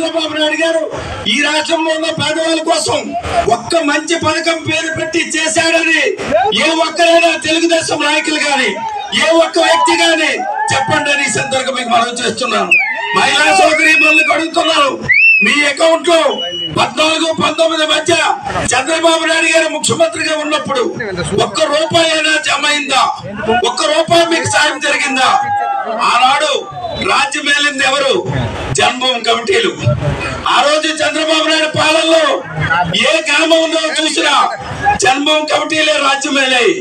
చంద్రబాబు నాయుడు గారు ఈ రాష్ట్రంలో ఉన్న పేదవాళ్ళ కోసం ఒక్క మంచి పథకం పేరు పెట్టి చేశాడని ఏ ఒక్కరైనా తెలుగుదేశం నాయకులు గాని ఏ ఒక్క వ్యక్తి గాని చెప్పండి అని ఈ సందర్భంగా మీకు మనవి చేస్తున్నాను. మహిళా సోదరీమణులకు అడుగుతున్నాను, మీ అకౌంట్ లో 14-19 మధ్య చంద్రబాబు నాయుడు గారు ముఖ్యమంత్రిగా ఉన్నప్పుడు ఒక్క రూపాయి అయినా జమ అయిందా? ఒక్క రూపాయి మీకు సాయం జరిగిందా? ఆనాడు రాజ్యం మేలింది ఎవరు? జన్మభూమి కమిటీలు. ఆ రోజు చంద్రబాబు నాయుడు పాలనలో ఏ గ్రామంలో చూసినా జన్మభూమి కమిటీలే రాజ్యం మేలాయి.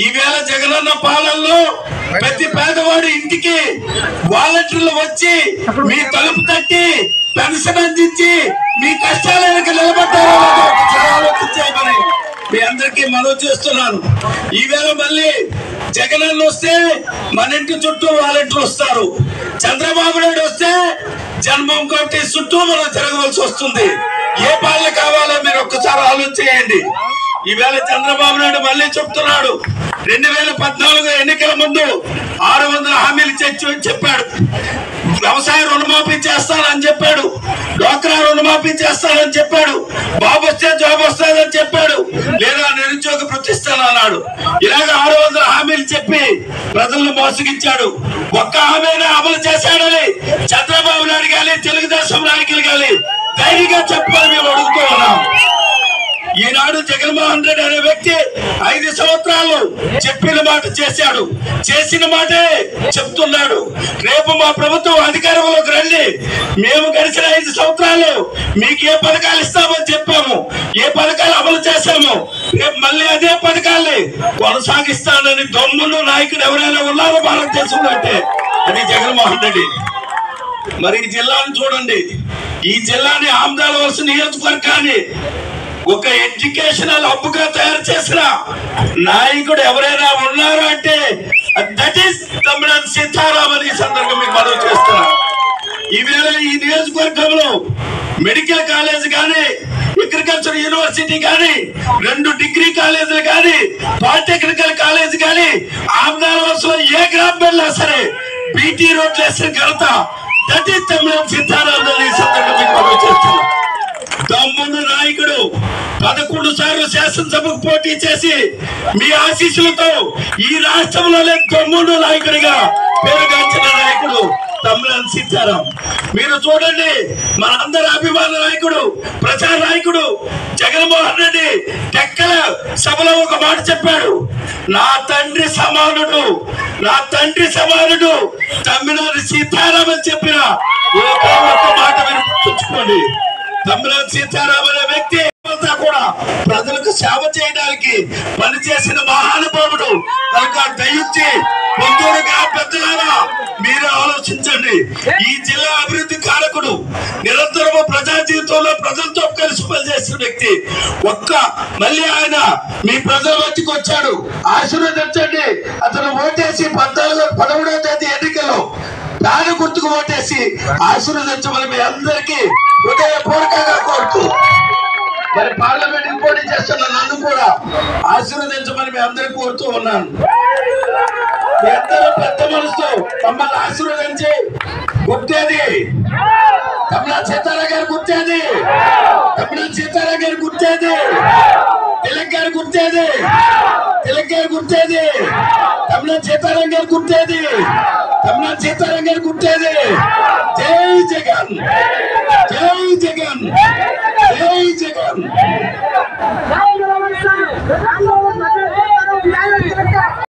ఈవేళ జగనన్న పాలనలో ప్రతి పేదవాడి ఇంటికి వాలంటీర్లు వచ్చి మీ తలుపు తట్టి పెన్షన్ అందించి మీ కష్టాల వెనక నిలబడ్డారో ఆలోచించామని మీ అందరికీ మనవి చేస్తున్నాను. ఈవేళ మళ్ళీ జగనన్న వస్తే మన ఇంటి చుట్టూ వాలంటీర్లు వస్తారు. చంద్రబాబు నాయుడు వస్తే జన్మభూమి కమిటీ చుట్టూ మనం తిరగవలసి వస్తుంది. ఏ పాలన కావాలో మీరు ఒక్కసారి ఆలోచించేయండి. ఈవేళ చంద్రబాబు నాయుడు మళ్ళీ చెప్తున్నాడు, 2014 ఎన్నికల ముందు 600 హామీలు చెప్పాడు. వ్యవసాయ రుణమాఫీ చేస్తానని చెప్పాడు, డ్వాక్రా రుణమాఫీ చేస్తానని చెప్పాడు, బాబు వస్తే జాబ్ వస్తానని చెప్పాడు, లేదా నిరుద్యోగ ప్రతిస్తానన్నాడు. ఇలాగ 600 హామీలు చెప్పి ప్రజలను మోసగించాడు. ఒక్క హామీని అమలు చేశాడని చంద్రబాబు నాయుడు గాని తెలుగుదేశం నాయకులు గాని ధైర్యంగా చెప్పాలని మేము అడుగుతూ ఉన్నాం. ఈనాడు జగన్మోహన్ రెడ్డి అనే వ్యక్తి 5 సంవత్సరాలు చెప్పిన మాట చేశాడు, చేసిన మాటే చెప్తున్నాడు. రేపు మా ప్రభుత్వం అధికారంలోకి రండి, మేము గడిచిన 5 సంవత్సరాలు మీకు ఏ పథకాలు ఇస్తామని చెప్పాము, ఏ పథకాలు అమలు చేశాము, రేపు మళ్ళీ అదే పథకాల్ని కొనసాగిస్తానని దమ్మున్న నాయకుడు ఎవరైనా ఉన్నారో భారతదేశంలో అంటే అది జగన్మోహన్ రెడ్డి. మరి ఈ జిల్లాను చూడండి, ఈ జిల్లాని ఆమ్దాల వలస నియోజకవర్గాన్ని ఒక ఎడ్యుకేషనల్ హబ్గా తయారు చేసిన నాయకుడు ఎవరైనా ఉన్నారు అంటే దట్ ఈస్ తమ్మినేని సీతారాం అని ఈ సందర్భంగా మీకు మనవి చేస్తున్నాను. ఈవేళ ఈ నియోజకవర్గంలో మెడికల్ కాలేజ్ కానీ, అగ్రికల్చర్ యూనివర్సిటీ కానీ, 2 డిగ్రీ కాలేజీలు కానీ, పాలిటెక్నికల్ కాలేజ్ కానీ ఆమ్దాల వలసలో ఏ గ్రామం వెళ్ళినా సరే బీటీ రోడ్లు వేసిన ఘనత దట్ ఈస్ తమ్మినేని సీతారాం అని ఈ సందర్భంగా మీకు మనవి చేస్తున్నాను. దమ్మున్న నాయకుడు 11 సార్లు శాసనసభకు పోటీ చేసి మీ ఆశీస్సులతో ఈ రాష్ట్రంలోనే దమ్మున్న నాయకుడిగా పేరుగాంచిన నాయకుడు తమ్మినేని సీతారాం. మీరు చూడండి, మన అందరి అభిమాన నాయకుడు, ప్రజా నాయకుడు జగన్మోహన్ రెడ్డి టెక్కల సభలో ఒక మాట చెప్పాడు, నా తండ్రి సమానుడు తమ్మినేని సీతారాం అని చెప్పిన ఒక్క మాట మీరు గుర్తుంచుకోండి. తమ్మినేని సీతారాం అనే వ్యక్తి కూడా ప్రజలకు సేవ చేయడానికి పనిచేసిన మహానుభావుడు కనుక దయించి పొందూరుగా పెద్దలారా మీరు ఆలోచించండి. ఈ జిల్లా అభివృద్ధి కారకుడు, నిరంతరము ప్రజా జీవితంలో ప్రజలతో కలిసి పనిచేసిన వ్యక్తి. మళ్ళీ ఆయన మీ ప్రజల మధ్యకి వచ్చాడు, ఆశీర్వదించండి. అతను ఓటేసి 13వ తేదీ ఎన్నికల్లో దాని గుర్తుకు ఓటేసి ఆశీర్వదించమని మీ అందరికీ హృదయపూర్వకంగా కోరుతూ, మరి పార్లమెంట్ పోటీ చేస్తున్న నన్ను కూడా ఆశీర్వదించమని మీ అందరికీ కోరుతూ ఉన్నాను. మీ అందరూ పెద్ద మనసుతో మమ్మల్ని ఆశీర్వదించి గుర్తేది తమ్మినేని సీతారాం గారు గుర్తేది, తమ్మినేని సీతారాం గారు గుర్తేది, తిలక్ గారు గుర్తేది, తమ్మినేని సీతారాం గారు గుర్తేది, తమ్మినేని సీతారాం గారు గుర్తేది. జై జగన్, జై జగన్, జై జగన్.